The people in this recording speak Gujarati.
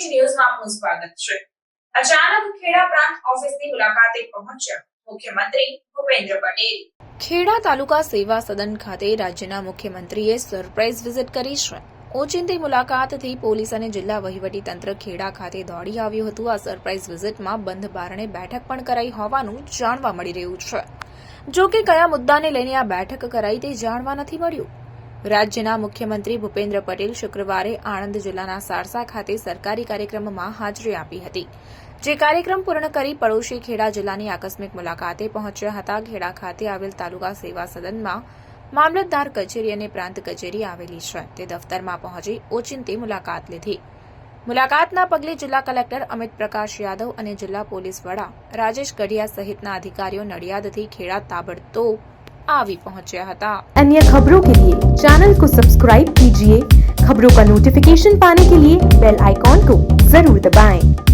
તેજ ન્યૂઝમાં આપનું સ્વાગત છે। અચાનક ખેડા પ્રાંત ઓફિસની મુલાકાતે પહોંચ્યા મુખ્યમંત્રી ભૂપેન્દ્ર પટેલ। ખેડા તાલુકા સેવા સદન ખાતે રાજ્યના મુખ્યમંત્રીએ સરપ્રાઇઝ વિઝિટ કરી છે। ઓચિંતી મુલાકાતથી પોલીસ અને જિલ્લા વહીવટી તંત્ર ખેડા ખાતે દોડી આવ્યું હતું। આ સરપ્રાઇઝ વિઝિટમાં બંધ બારણે બેઠક પણ કરાઈ હોવાનું જાણવા મળી રહ્યું છે। જો કે કયા મુદ્દાને લઈને આ બેઠક કરાઈ તે જાણવા નથી મળ્યું। રાજ્યના મુખ્યમંત્રી ભૂપેન્દ્ર પટેલ શુક્રવારે આણંદ જિલ્લાના સારસા ખાતે સરકારી કાર્યક્રમમાં હાજરી આપી હતી। જે કાર્યક્રમ પૂર્ણ કરી પડોશી ખેડા જિલ્લાની આકસ્મિક મુલાકાતે પહોંચ્યા હતા। ખેડા ખાતે આવેલ તાલુકા સેવા સદનમાં મામલતદાર કચેરી અને પ્રાંત કચેરી આવેલી છે। તે દફતરમાં પહોંચી ઓચિંતી મુલાકાત લીધી। મુલાકાતના પગલે જિલ્લા કલેક્ટર અમિત પ્રકાશ યાદવ અને જિલ્લા પોલીસ વડા રાજેશ ગઢિયા સહિતના અધિકારીઓ નડિયાદથી ખેડા તાબડતોબ આવી पहुंचे હતા। अन्य खबरों के लिए चैनल को सब्सक्राइब कीजिए। खबरों का नोटिफिकेशन पाने के लिए बेल आइकॉन को जरूर दबाएं।